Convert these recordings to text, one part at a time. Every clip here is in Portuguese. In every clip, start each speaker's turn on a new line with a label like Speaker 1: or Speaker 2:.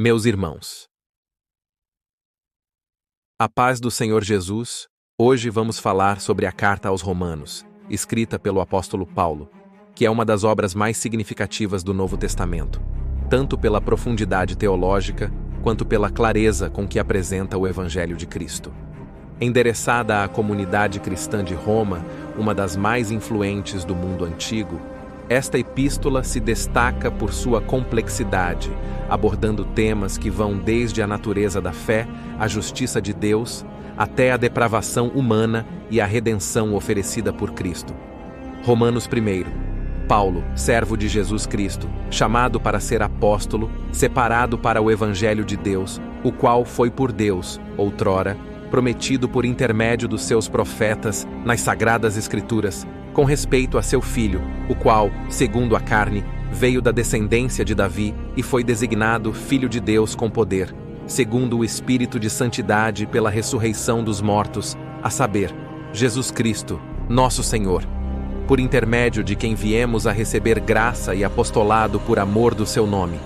Speaker 1: Meus irmãos, a paz do Senhor Jesus, hoje vamos falar sobre a Carta aos Romanos, escrita pelo apóstolo Paulo, que é uma das obras mais significativas do Novo Testamento, tanto pela profundidade teológica, quanto pela clareza com que apresenta o Evangelho de Cristo. Endereçada à comunidade cristã de Roma, uma das mais influentes do mundo antigo, esta epístola se destaca por sua complexidade, abordando temas que vão desde a natureza da fé, a justiça de Deus, até a depravação humana e a redenção oferecida por Cristo. Romanos 1. Paulo, servo de Jesus Cristo, chamado para ser apóstolo, separado para o Evangelho de Deus, o qual foi por Deus, outrora, prometido por intermédio dos seus profetas nas Sagradas Escrituras, com respeito a seu filho, o qual, segundo a carne, veio da descendência de Davi e foi designado Filho de Deus com poder, segundo o Espírito de Santidade pela ressurreição dos mortos, a saber, Jesus Cristo, nosso Senhor, por intermédio de quem viemos a receber graça e apostolado por amor do seu nome,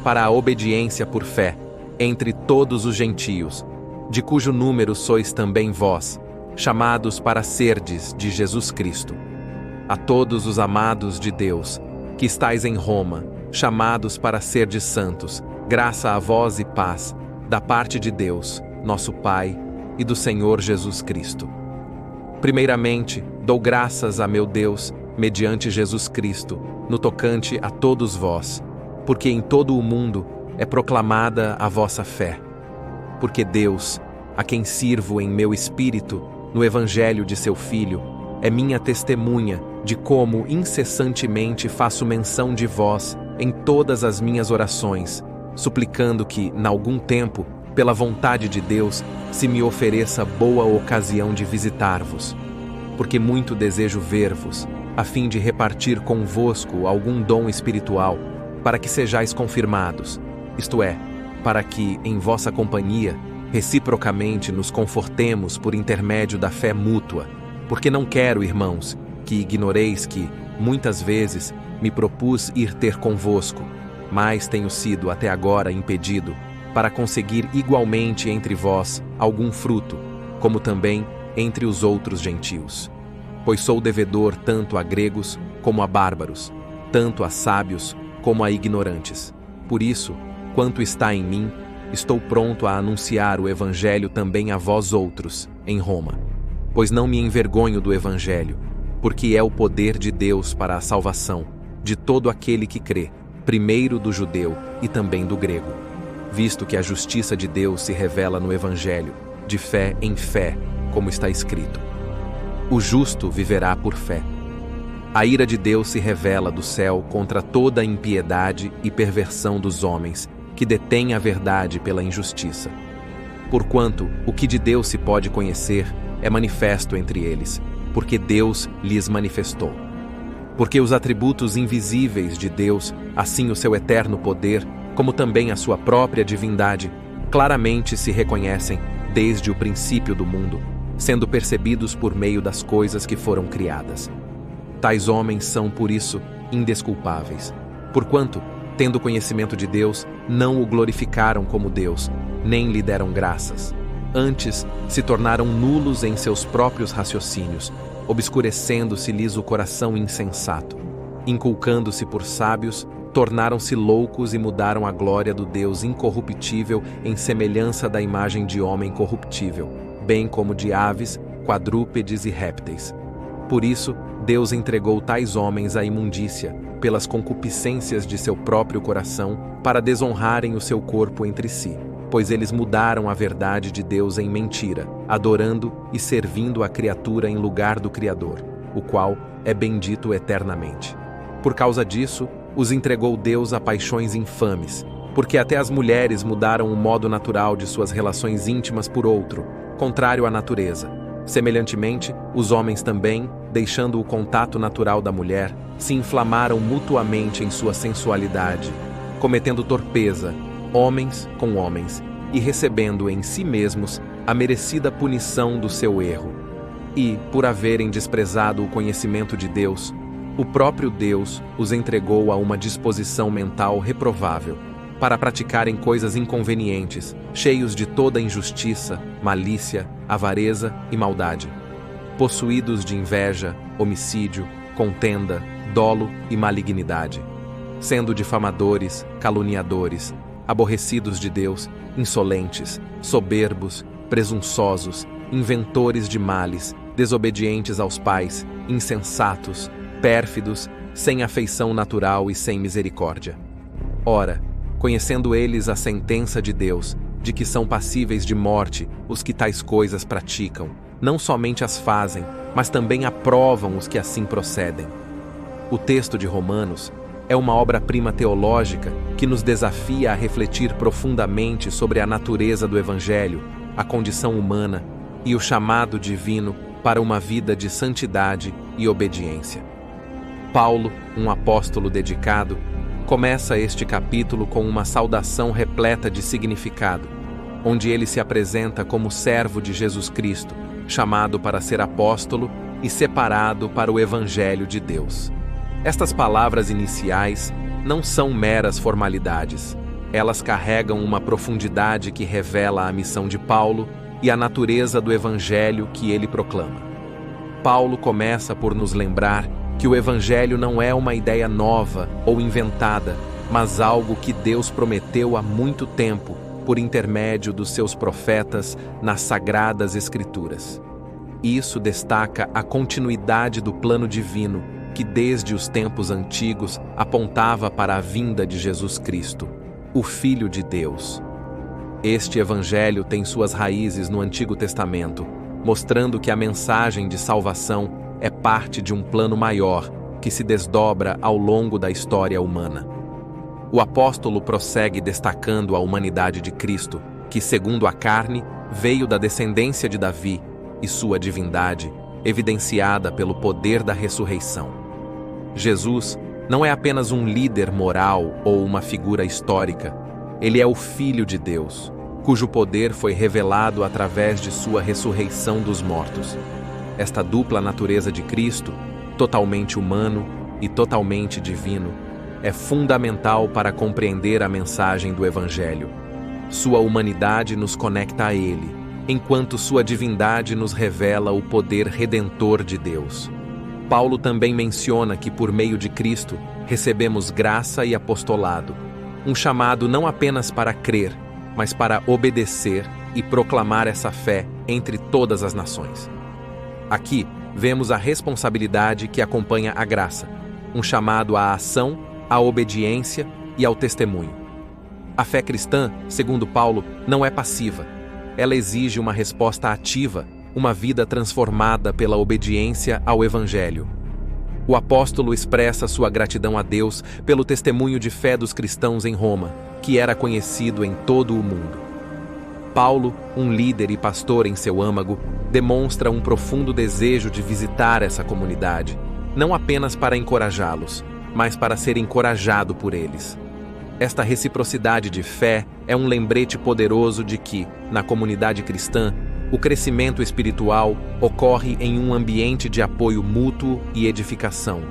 Speaker 1: para a obediência por fé, entre todos os gentios, de cujo número sois também vós, chamados para serdes de Jesus Cristo. A todos os amados de Deus, que estais em Roma, chamados para serdes santos, graça a vós e paz, da parte de Deus, nosso Pai, e do Senhor Jesus Cristo. Primeiramente, dou graças a meu Deus, mediante Jesus Cristo, no tocante a todos vós, porque em todo o mundo é proclamada a vossa fé. Porque Deus, a quem sirvo em meu espírito, no Evangelho de seu Filho, é minha testemunha de como incessantemente faço menção de vós em todas as minhas orações, suplicando que, nalgum tempo, pela vontade de Deus, se me ofereça boa ocasião de visitar-vos. Porque muito desejo ver-vos, a fim de repartir convosco algum dom espiritual, para que sejais confirmados, isto é, para que, em vossa companhia, reciprocamente nos confortemos por intermédio da fé mútua, porque não quero, irmãos, que ignoreis que, muitas vezes, me propus ir ter convosco, mas tenho sido até agora impedido, para conseguir igualmente entre vós algum fruto, como também entre os outros gentios. Pois sou devedor tanto a gregos como a bárbaros, tanto a sábios como a ignorantes. Por isso, quanto está em mim, estou pronto a anunciar o Evangelho também a vós outros, em Roma. Pois não me envergonho do Evangelho, porque é o poder de Deus para a salvação de todo aquele que crê, primeiro do judeu e também do grego. Visto que a justiça de Deus se revela no Evangelho, de fé em fé, como está escrito. O justo viverá por fé. A ira de Deus se revela do céu contra toda a impiedade e perversão dos homens, que detêm a verdade pela injustiça. Porquanto o que de Deus se pode conhecer é manifesto entre eles, porque Deus lhes manifestou. Porque os atributos invisíveis de Deus, assim o seu eterno poder, como também a sua própria divindade, claramente se reconhecem desde o princípio do mundo, sendo percebidos por meio das coisas que foram criadas. Tais homens são, por isso, indesculpáveis, porquanto, tendo conhecimento de Deus, não o glorificaram como Deus, nem lhe deram graças. Antes, se tornaram nulos em seus próprios raciocínios, obscurecendo-se-lhes o coração insensato. Inculcando-se por sábios, tornaram-se loucos e mudaram a glória do Deus incorruptível em semelhança da imagem de homem corruptível, bem como de aves, quadrúpedes e répteis. Por isso, Deus entregou tais homens à imundícia, pelas concupiscências de seu próprio coração, para desonrarem o seu corpo entre si, pois eles mudaram a verdade de Deus em mentira, adorando e servindo a criatura em lugar do Criador, o qual é bendito eternamente. Por causa disso, os entregou Deus a paixões infames, porque até as mulheres mudaram o modo natural de suas relações íntimas por outro, contrário à natureza. Semelhantemente, os homens também, deixando o contato natural da mulher, se inflamaram mutuamente em sua sensualidade, cometendo torpeza, homens com homens, e recebendo em si mesmos a merecida punição do seu erro. E, por haverem desprezado o conhecimento de Deus, o próprio Deus os entregou a uma disposição mental reprovável, para praticarem coisas inconvenientes, cheios de toda injustiça, malícia, avareza e maldade. Possuídos de inveja, homicídio, contenda, dolo e malignidade. Sendo difamadores, caluniadores, aborrecidos de Deus, insolentes, soberbos, presunçosos, inventores de males, desobedientes aos pais, insensatos, pérfidos, sem afeição natural e sem misericórdia. Ora, conhecendo eles a sentença de Deus, de que são passíveis de morte os que tais coisas praticam, não somente as fazem, mas também aprovam os que assim procedem. O texto de Romanos é uma obra-prima teológica que nos desafia a refletir profundamente sobre a natureza do Evangelho, a condição humana e o chamado divino para uma vida de santidade e obediência. Paulo, um apóstolo dedicado, começa este capítulo com uma saudação repleta de significado, onde ele se apresenta como servo de Jesus Cristo, chamado para ser apóstolo e separado para o Evangelho de Deus. Estas palavras iniciais não são meras formalidades. Elas carregam uma profundidade que revela a missão de Paulo e a natureza do Evangelho que ele proclama. Paulo começa por nos lembrar que o Evangelho não é uma ideia nova ou inventada, mas algo que Deus prometeu há muito tempo, por intermédio dos seus profetas nas Sagradas Escrituras. Isso destaca a continuidade do plano divino, que desde os tempos antigos apontava para a vinda de Jesus Cristo, o Filho de Deus. Este Evangelho tem suas raízes no Antigo Testamento, mostrando que a mensagem de salvação é parte de um plano maior que se desdobra ao longo da história humana. O apóstolo prossegue destacando a humanidade de Cristo, que, segundo a carne, veio da descendência de Davi, e sua divindade, evidenciada pelo poder da ressurreição. Jesus não é apenas um líder moral ou uma figura histórica. Ele é o Filho de Deus, cujo poder foi revelado através de sua ressurreição dos mortos. Esta dupla natureza de Cristo, totalmente humano e totalmente divino, é fundamental para compreender a mensagem do Evangelho. Sua humanidade nos conecta a Ele, enquanto sua divindade nos revela o poder redentor de Deus. Paulo também menciona que por meio de Cristo recebemos graça e apostolado, um chamado não apenas para crer, mas para obedecer e proclamar essa fé entre todas as nações. Aqui vemos a responsabilidade que acompanha a graça, um chamado à ação, à obediência e ao testemunho. A fé cristã, segundo Paulo, não é passiva. Ela exige uma resposta ativa, uma vida transformada pela obediência ao Evangelho. O apóstolo expressa sua gratidão a Deus pelo testemunho de fé dos cristãos em Roma, que era conhecido em todo o mundo. Paulo, um líder e pastor em seu âmago, demonstra um profundo desejo de visitar essa comunidade, não apenas para encorajá-los, mas para ser encorajado por eles. Esta reciprocidade de fé é um lembrete poderoso de que, na comunidade cristã, o crescimento espiritual ocorre em um ambiente de apoio mútuo e edificação.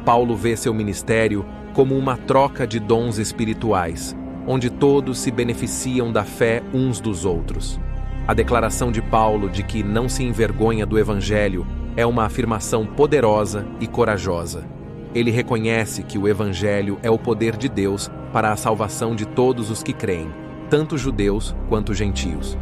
Speaker 1: Paulo vê seu ministério como uma troca de dons espirituais, onde todos se beneficiam da fé uns dos outros. A declaração de Paulo de que não se envergonha do Evangelho é uma afirmação poderosa e corajosa. Ele reconhece que o Evangelho é o poder de Deus para a salvação de todos os que creem, tanto judeus quanto gentios.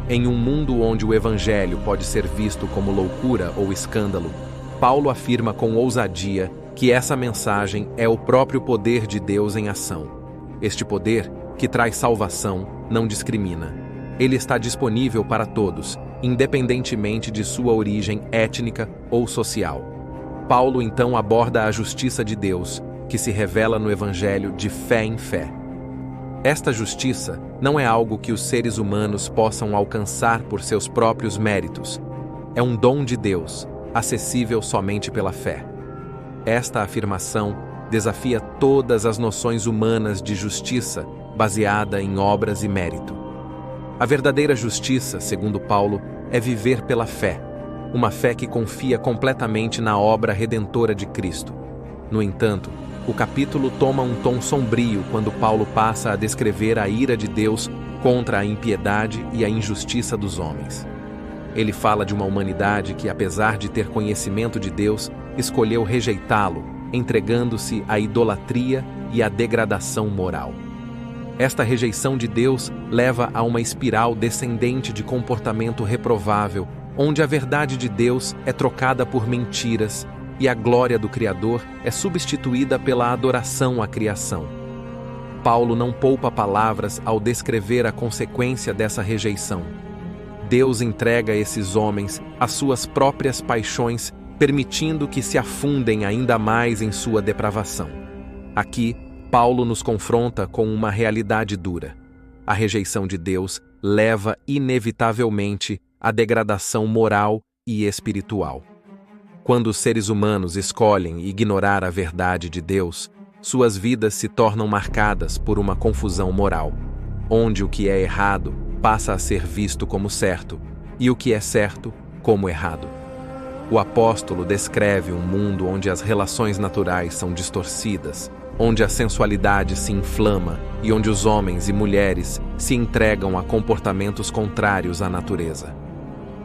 Speaker 1: Em um mundo onde o Evangelho pode ser visto como loucura ou escândalo, Paulo afirma com ousadia que essa mensagem é o próprio poder de Deus em ação. Este poder, que traz salvação, não discrimina. Ele está disponível para todos, independentemente de sua origem étnica ou social. Paulo então aborda a justiça de Deus, que se revela no Evangelho de fé em fé. Esta justiça não é algo que os seres humanos possam alcançar por seus próprios méritos. É um dom de Deus, acessível somente pela fé. Esta afirmação desafia todas as noções humanas de justiça baseada em obras e mérito. A verdadeira justiça, segundo Paulo, é viver pela fé, uma fé que confia completamente na obra redentora de Cristo. No entanto, o capítulo toma um tom sombrio quando Paulo passa a descrever a ira de Deus contra a impiedade e a injustiça dos homens. Ele fala de uma humanidade que, apesar de ter conhecimento de Deus, escolheu rejeitá-lo, entregando-se à idolatria e à degradação moral. Esta rejeição de Deus leva a uma espiral descendente de comportamento reprovável, onde a verdade de Deus é trocada por mentiras e a glória do Criador é substituída pela adoração à criação. Paulo não poupa palavras ao descrever a consequência dessa rejeição. Deus entrega esses homens às suas próprias paixões, permitindo que se afundem ainda mais em sua depravação. Aqui, Paulo nos confronta com uma realidade dura. A rejeição de Deus leva inevitavelmente à degradação moral e espiritual. Quando os seres humanos escolhem ignorar a verdade de Deus, suas vidas se tornam marcadas por uma confusão moral, onde o que é errado passa a ser visto como certo e o que é certo como errado. O apóstolo descreve um mundo onde as relações naturais são distorcidas, onde a sensualidade se inflama e onde os homens e mulheres se entregam a comportamentos contrários à natureza.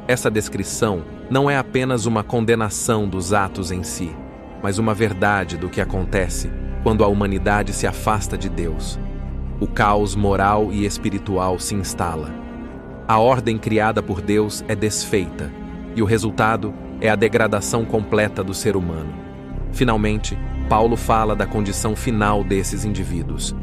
Speaker 1: Essa descrição não é apenas uma condenação dos atos em si, mas uma verdade do que acontece quando a humanidade se afasta de Deus. O caos moral e espiritual se instala. A ordem criada por Deus é desfeita, e o resultado é a degradação completa do ser humano. Finalmente, Paulo fala da condição final desses indivíduos.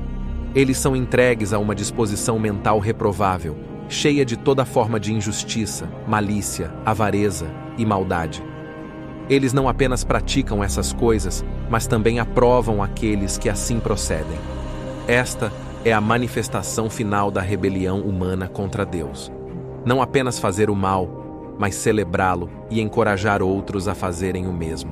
Speaker 1: Eles são entregues a uma disposição mental reprovável, cheia de toda forma de injustiça, malícia, avareza e maldade. Eles não apenas praticam essas coisas, mas também aprovam aqueles que assim procedem. Esta é a manifestação final da rebelião humana contra Deus. Não apenas fazer o mal, mas celebrá-lo e encorajar outros a fazerem o mesmo.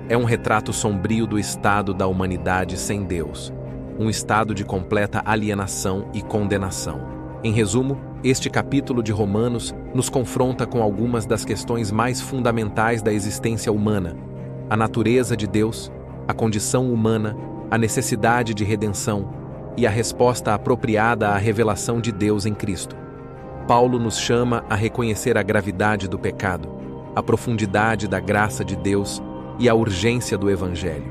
Speaker 1: É um retrato sombrio do estado da humanidade sem Deus, um estado de completa alienação e condenação. Em resumo, este capítulo de Romanos nos confronta com algumas das questões mais fundamentais da existência humana: a natureza de Deus, a condição humana, a necessidade de redenção e a resposta apropriada à revelação de Deus em Cristo. Paulo nos chama a reconhecer a gravidade do pecado, a profundidade da graça de Deus e a urgência do Evangelho.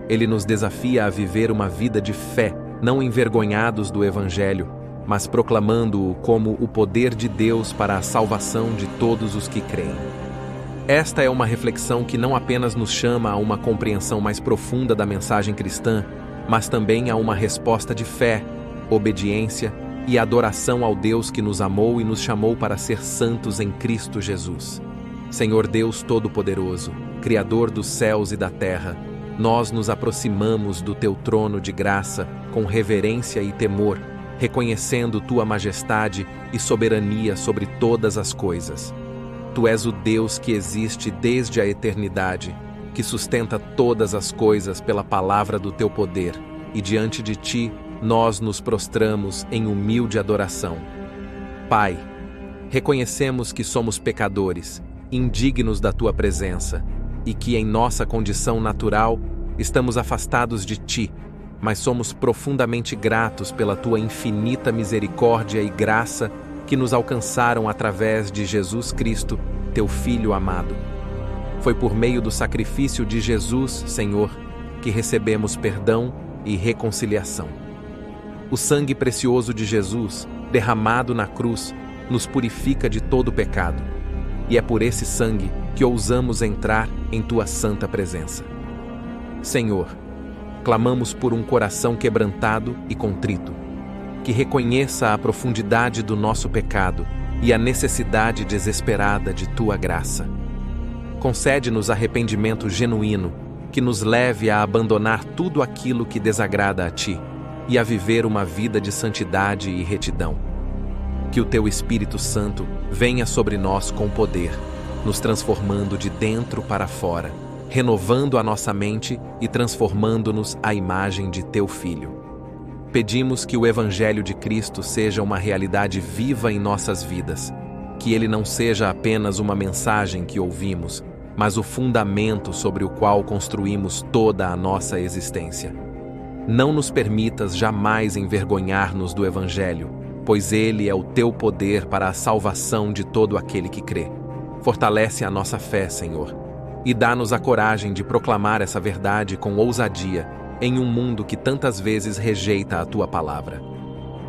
Speaker 1: Ele nos desafia a viver uma vida de fé, não envergonhados do Evangelho, mas proclamando-o como o poder de Deus para a salvação de todos os que creem. Esta é uma reflexão que não apenas nos chama a uma compreensão mais profunda da mensagem cristã, mas também a uma resposta de fé, obediência e adoração ao Deus que nos amou e nos chamou para ser santos em Cristo Jesus. Senhor Deus Todo-Poderoso, Criador dos céus e da terra, nós nos aproximamos do Teu trono de graça com reverência e temor, reconhecendo Tua majestade e soberania sobre todas as coisas. Tu és o Deus que existe desde a eternidade, que sustenta todas as coisas pela palavra do Teu poder, e diante de Ti nós nos prostramos em humilde adoração. Pai, reconhecemos que somos pecadores, indignos da Tua presença, e que em nossa condição natural estamos afastados de Ti, mas somos profundamente gratos pela Tua infinita misericórdia e graça que nos alcançaram através de Jesus Cristo, Teu Filho amado. Foi por meio do sacrifício de Jesus, Senhor, que recebemos perdão e reconciliação. O sangue precioso de Jesus, derramado na cruz, nos purifica de todo pecado, e é por esse sangue que ousamos entrar em Tua santa presença. Senhor, clamamos por um coração quebrantado e contrito, que reconheça a profundidade do nosso pecado e a necessidade desesperada de Tua graça. Concede-nos arrependimento genuíno, que nos leve a abandonar tudo aquilo que desagrada a Ti e a viver uma vida de santidade e retidão. Que o Teu Espírito Santo venha sobre nós com poder, nos transformando de dentro para fora, renovando a nossa mente e transformando-nos à imagem de Teu Filho. Pedimos que o Evangelho de Cristo seja uma realidade viva em nossas vidas, que ele não seja apenas uma mensagem que ouvimos, mas o fundamento sobre o qual construímos toda a nossa existência. Não nos permitas jamais envergonhar-nos do Evangelho, pois ele é o teu poder para a salvação de todo aquele que crê. Fortalece a nossa fé, Senhor, e dá-nos a coragem de proclamar essa verdade com ousadia em um mundo que tantas vezes rejeita a tua palavra.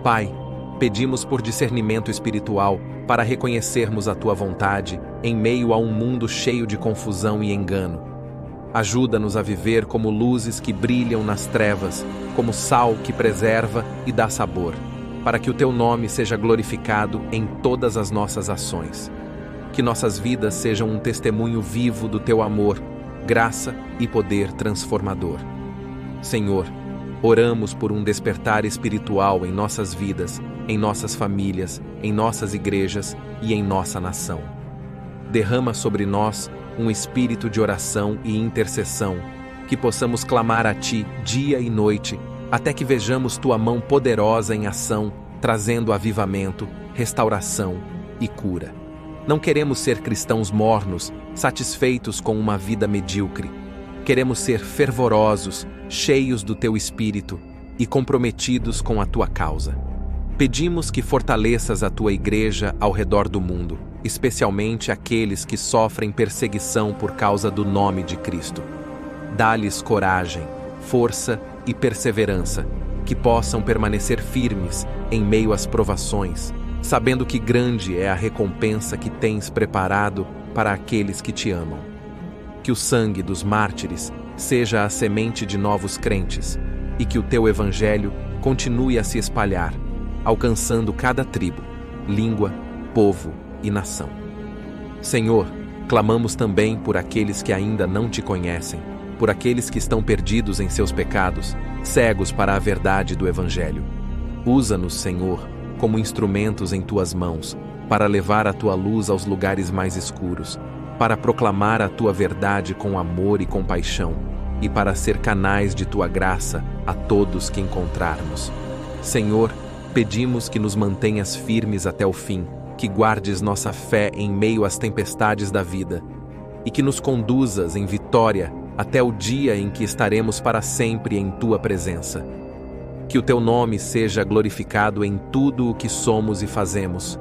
Speaker 1: Pai, pedimos por discernimento espiritual para reconhecermos a tua vontade em meio a um mundo cheio de confusão e engano. Ajuda-nos a viver como luzes que brilham nas trevas, como sal que preserva e dá sabor, para que o teu nome seja glorificado em todas as nossas ações. Que nossas vidas sejam um testemunho vivo do teu amor, graça e poder transformador. Senhor, oramos por um despertar espiritual em nossas vidas, em nossas famílias, em nossas igrejas e em nossa nação. Derrama sobre nós um espírito de oração e intercessão, que possamos clamar a Ti dia e noite, até que vejamos Tua mão poderosa em ação, trazendo avivamento, restauração e cura. Não queremos ser cristãos mornos, satisfeitos com uma vida medíocre. Queremos ser fervorosos, cheios do Teu Espírito e comprometidos com a Tua causa. Pedimos que fortaleças a Tua Igreja ao redor do mundo, especialmente aqueles que sofrem perseguição por causa do nome de Cristo. Dá-lhes coragem, força e perseverança, que possam permanecer firmes em meio às provações, sabendo que grande é a recompensa que tens preparado para aqueles que te amam. Que o sangue dos mártires seja a semente de novos crentes e que o teu evangelho continue a se espalhar, alcançando cada tribo, língua, povo e nação. Senhor, clamamos também por aqueles que ainda não te conhecem, por aqueles que estão perdidos em seus pecados, cegos para a verdade do evangelho. Usa-nos, Senhor, como instrumentos em tuas mãos, para levar a tua luz aos lugares mais escuros, para proclamar a tua verdade com amor e compaixão, e para ser canais de tua graça a todos que encontrarmos. Senhor, pedimos que nos mantenhas firmes até o fim, que guardes nossa fé em meio às tempestades da vida, e que nos conduzas em vitória até o dia em que estaremos para sempre em tua presença. Que o teu nome seja glorificado em tudo o que somos e fazemos,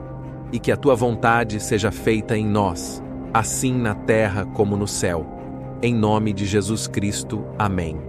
Speaker 1: e que a tua vontade seja feita em nós, assim na terra como no céu. Em nome de Jesus Cristo. Amém.